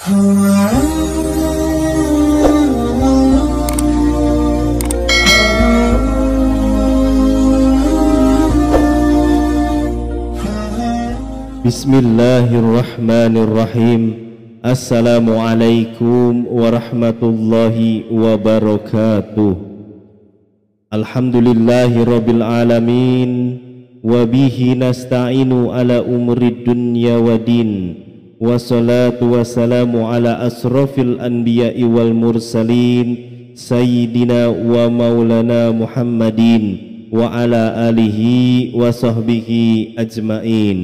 Bismillahirrahmanirrahim. Assalamualaikum warahmatullahi wabarakatuh. Alhamdulillahirabbil alamin wa bihi nasta'inu ala umurid dunya waddin. Wassalatu wassalamu ala asrafil anbiya'i wal mursalin sayyidina wa maulana Muhammadin wa ala alihi wa sahbihi ajmain.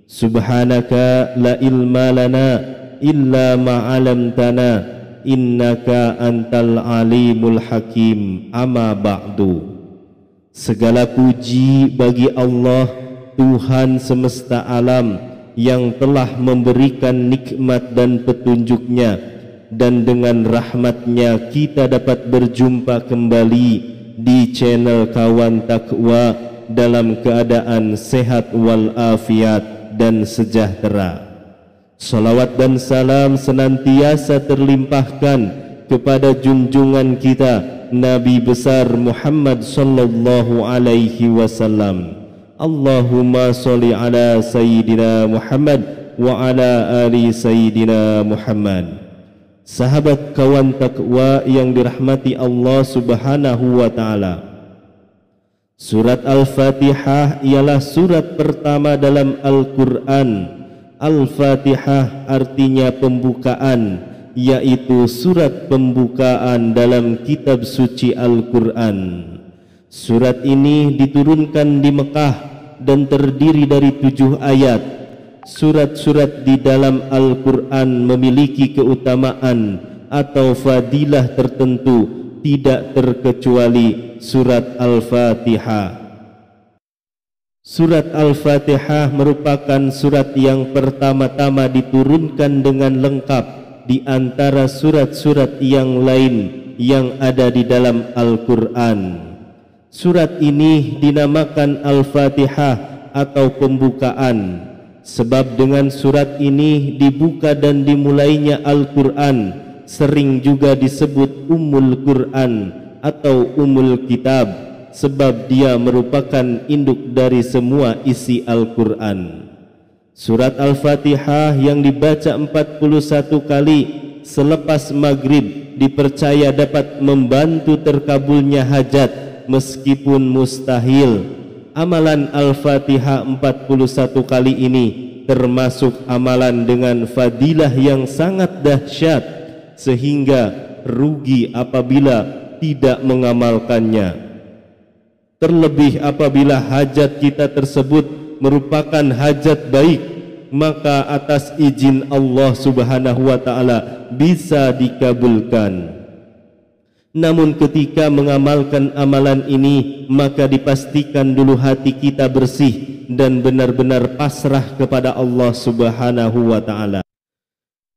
Subhanaka la ilma lana illa ma 'allamtana innaka antal alimul hakim. Amma ba'du. Segala puji bagi Allah, Tuhan semesta alam, yang telah memberikan nikmat dan petunjuknya, dan dengan rahmatnya kita dapat berjumpa kembali di channel Kawan Takwa dalam keadaan sehat walafiat dan sejahtera. Salawat dan salam senantiasa terlimpahkan kepada junjungan kita Nabi besar Muhammad sallallahu alaihi wasallam. Allahumma sholli ala sayyidina Muhammad wa ala ali sayyidina Muhammad. Sahabat Kawan Takwa yang dirahmati Allah Subhanahu wa taala, Surat Al-Fatihah ialah surat pertama dalam Al-Quran. Al-Fatihah artinya pembukaan, yaitu surat pembukaan dalam kitab suci Al-Quran. Surat ini diturunkan di Mekah dan terdiri dari 7 ayat. Surat-surat di dalam Al-Quran memiliki keutamaan atau fadilah tertentu, tidak terkecuali surat Al-Fatihah. Surat Al-Fatihah merupakan surat yang pertama-tama diturunkan dengan lengkap di antara surat-surat yang lain yang ada di dalam Al-Quran. Surat ini dinamakan Al-Fatihah atau pembukaan, sebab dengan surat ini dibuka dan dimulainya Al-Quran. Sering juga disebut Ummul Quran atau Ummul Kitab, sebab dia merupakan induk dari semua isi Al-Quran. Surat Al-Fatihah yang dibaca 41 kali selepas maghrib dipercaya dapat membantu terkabulnya hajat meskipun mustahil. Amalan Al-Fatihah 41 kali ini termasuk amalan dengan fadilah yang sangat dahsyat, sehingga rugi apabila tidak mengamalkannya. Terlebih apabila hajat kita tersebut merupakan hajat baik, maka atas izin Allah Subhanahu wa taala bisa dikabulkan. Namun ketika mengamalkan amalan ini, maka dipastikan dulu hati kita bersih dan benar-benar pasrah kepada Allah Subhanahu wa taala.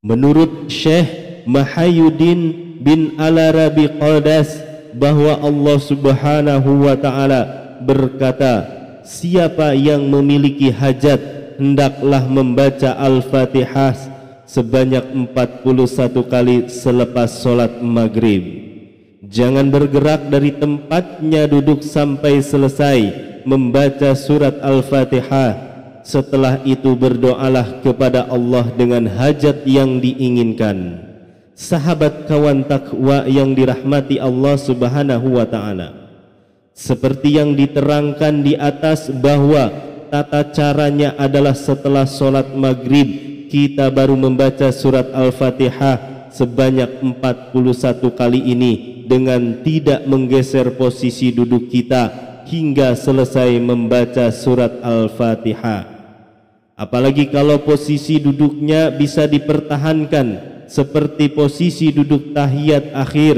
Menurut Syekh Mahyuddin bin Al-Arabi Qaldas, bahwa Allah Subhanahu wa taala berkata, siapa yang memiliki hajat hendaklah membaca Al-Fatihah sebanyak 41 kali selepas solat maghrib. Jangan bergerak dari tempatnya duduk sampai selesai membaca surat Al-Fatihah. Setelah itu berdoalah kepada Allah dengan hajat yang diinginkan. Sahabat Kawan Takwa yang dirahmati Allah Subhanahu wa taala, seperti yang diterangkan di atas bahwa tata caranya adalah setelah solat maghrib kita baru membaca surat Al-Fatihah sebanyak 41 kali ini dengan tidak menggeser posisi duduk kita hingga selesai membaca surat Al-Fatihah. Apalagi kalau posisi duduknya bisa dipertahankan seperti posisi duduk tahiyat akhir,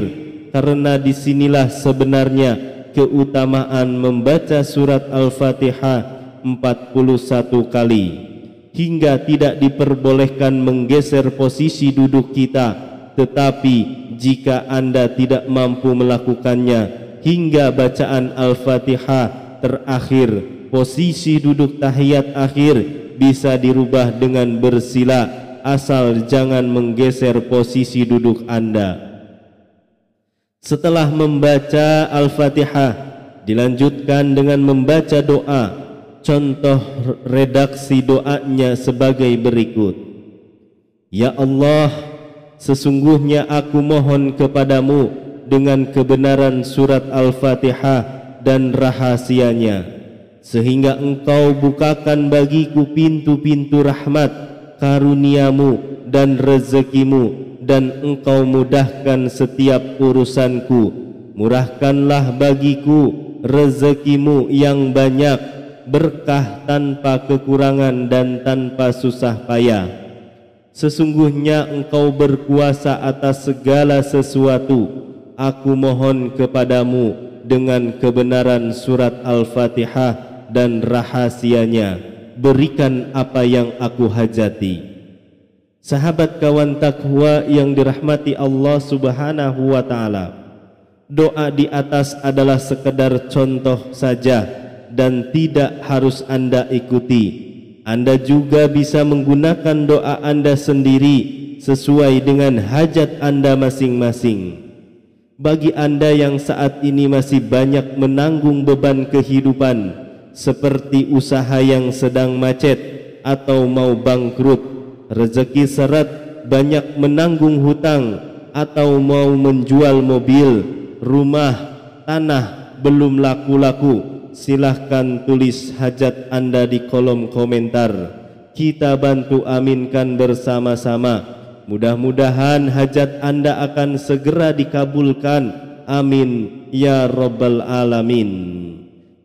karena disinilah sebenarnya keutamaan membaca surat Al-Fatihah 41 kali, hingga tidak diperbolehkan menggeser posisi duduk kita. Tetapi jika Anda tidak mampu melakukannya hingga bacaan Al-Fatihah terakhir, posisi duduk tahiyat akhir bisa dirubah dengan bersila asal jangan menggeser posisi duduk Anda. Setelah membaca Al-Fatihah, dilanjutkan dengan membaca doa. Contoh redaksi doanya sebagai berikut. Ya Allah, sesungguhnya aku mohon kepadamu dengan kebenaran surat Al-Fatihah dan rahasianya, sehingga engkau bukakan bagiku pintu-pintu rahmat, karuniamu dan rezekimu, dan engkau mudahkan setiap urusanku. Murahkanlah bagiku rezekimu yang banyak, berkah tanpa kekurangan dan tanpa susah payah. Sesungguhnya engkau berkuasa atas segala sesuatu. Aku mohon kepadamu dengan kebenaran surat Al-Fatihah dan rahasianya, berikan apa yang aku hajati. Sahabat kawan takwa yang dirahmati Allah Subhanahu wa ta'ala, doa di atas adalah sekedar contoh saja dan tidak harus Anda ikuti. Anda juga bisa menggunakan doa Anda sendiri sesuai dengan hajat Anda masing-masing. Bagi Anda yang saat ini masih banyak menanggung beban kehidupan, seperti usaha yang sedang macet atau mau bangkrut, rezeki seret, banyak menanggung hutang, atau mau menjual mobil, rumah, tanah belum laku-laku, silahkan tulis hajat Anda di kolom komentar. Kita bantu aminkan bersama-sama. Mudah-mudahan hajat Anda akan segera dikabulkan. Amin ya rabbal alamin.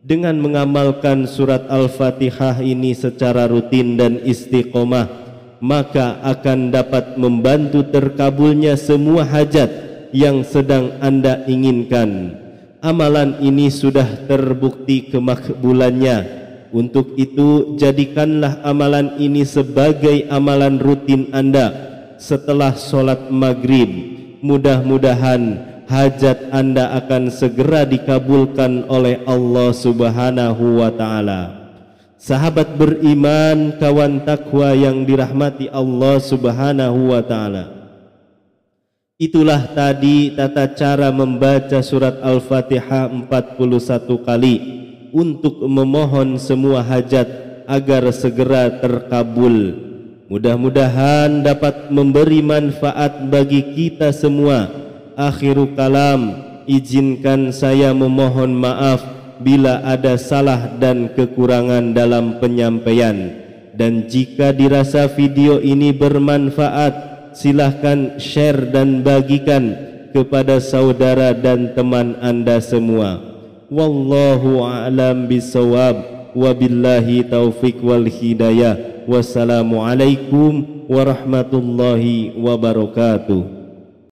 Dengan mengamalkan surat Al-Fatihah ini secara rutin dan istiqomah, maka akan dapat membantu terkabulnya semua hajat yang sedang Anda inginkan. Amalan ini sudah terbukti kemakbulannya. Untuk itu, jadikanlah amalan ini sebagai amalan rutin Anda setelah sholat maghrib. Mudah-mudahan hajat Anda akan segera dikabulkan oleh Allah Subhanahu wa ta'ala. Sahabat beriman, kawan takwa yang dirahmati Allah Subhanahu wa ta'ala, itulah tadi tata cara membaca surat Al-Fatihah 41 kali untuk memohon semua hajat agar segera terkabul. Mudah-mudahan dapat memberi manfaat bagi kita semua. Akhirul kalam, izinkan saya memohon maaf bila ada salah dan kekurangan dalam penyampaian. Dan jika dirasa video ini bermanfaat, silahkan share dan bagikan kepada saudara dan teman Anda semua. Wallahu a'lam bisawab. Wabillahi taufiq wal hidayah. Wassalamualaikum warahmatullahi wabarakatuh.